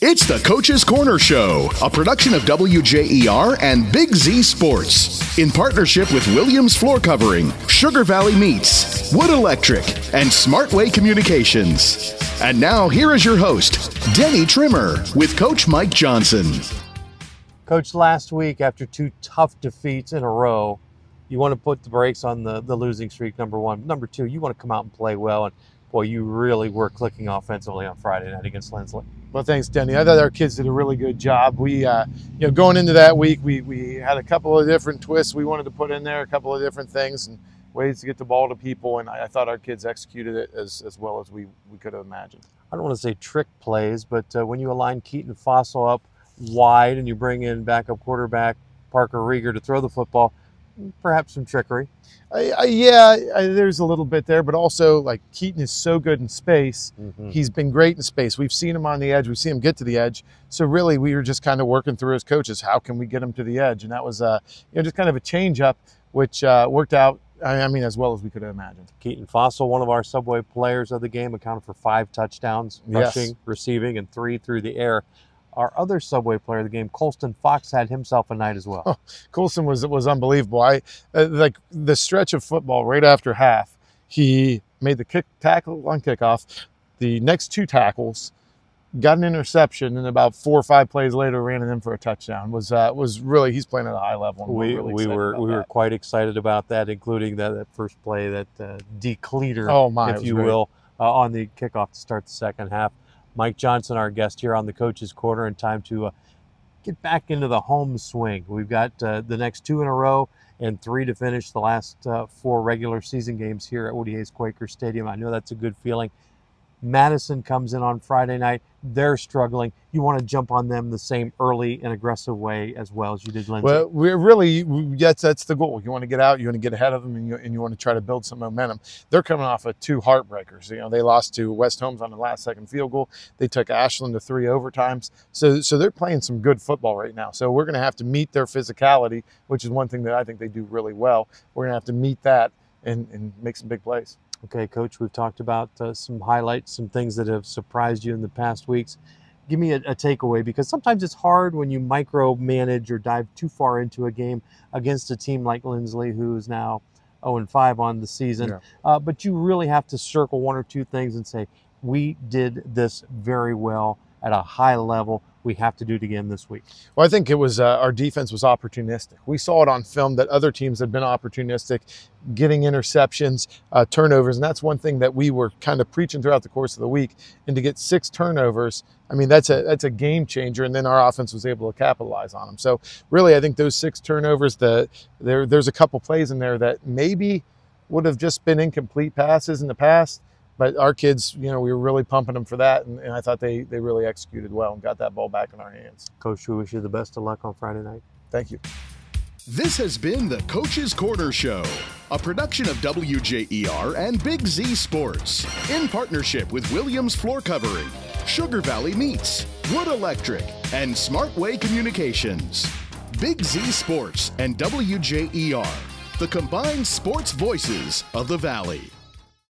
It's the Coach's Corner Show, a production of WJER and Big Z Sports, in partnership with Williams Floorcovering, Sugar Valley Meats, Wood Electric, and Smartway Communications. And now, here is your host, Denny Trimmer, with Coach Mike Johnson. Coach, last week, after two tough defeats in a row, you want to put the brakes on the losing streak, number one. Number two, you want to come out and play well. And, boy, you really were clicking offensively on Friday night against Lindsley. Well, thanks, Denny. I thought our kids did a really good job. We, going into that week, we had a couple of different twists we wanted to put in there, a couple of different things and ways to get the ball to people, and I thought our kids executed it as well as we could have imagined. I don't want to say trick plays, but when you align Keaton Fossil up wide and you bring in backup quarterback Parker Rieger to throw the football, perhaps some trickery. There's a little bit there, but also, like, Keaton is so good in space. He's been great in space. We've seen him on the edge. We've seen him get to the edge. So really, we were just kind of working through as coaches, how can we get him to the edge? And that was, just kind of a change up, which worked out, as well as we could have imagined. Keaton Fossil, one of our Subway players of the game, accounted for 5 touchdowns, rushing, receiving, and 3 through the air. Our other Subway player of the game, Colston Fox, had himself a night as well. Colston was unbelievable. Like the stretch of football right after half, he made the tackle on kickoff, the next 2 tackles, got an interception, and about 4 or 5 plays later ran it in for a touchdown. Was really, he's playing at a high level. And we were quite excited about that, including that first play, that decleater, if you will, on the kickoff to start the second half. Mike Johnson, our guest here on the Coach's Corner, and time to get back into the home swing. We've got the next 2 in a row and 3 to finish the last 4 regular season games here at Woody Hayes Quakers Stadium. I know that's a good feeling. Madison comes in on Friday night. They're struggling. You want to jump on them the same early and aggressive way as well as you did Lindsay. Well, that's the goal. You want to get out, you want to get ahead of them, and you want to try to build some momentum. They're coming off of 2 heartbreakers. They lost to West Holmes on the last second field goal. They took Ashland to 3 overtimes. So they're playing some good football right now. So we're going to have to meet their physicality, which is one thing that I think they do really well. We're going to have to meet that and make some big plays. Okay, Coach, we've talked about some highlights, some things that have surprised you in the past weeks. Give me a takeaway, because sometimes it's hard when you micromanage or dive too far into a game against a team like Lindsley, who's now 0-5 on the season. Yeah. But you really have to circle 1 or 2 things and say, we did this very well at a high level. We have to do it again this week. Well, I think it was our defense was opportunistic. We saw it on film that other teams had been opportunistic, getting interceptions, turnovers, and that's one thing that we were kind of preaching throughout the course of the week. And to get 6 turnovers, that's a game changer, and then our offense was able to capitalize on them. So really, I think those 6 turnovers, there's a couple plays in there that maybe would have just been incomplete passes in the past. But our kids, we were really pumping them for that, and I thought they really executed well and got that ball back in our hands. Coach, we wish you the best of luck on Friday night. Thank you. This has been the Coach's Corner Show, a production of WJER and Big Z Sports, in partnership with Williams Floorcovering, Sugar Valley Meats, Wood Electric, and Smartway Communications. Big Z Sports and WJER, the combined sports voices of the Valley.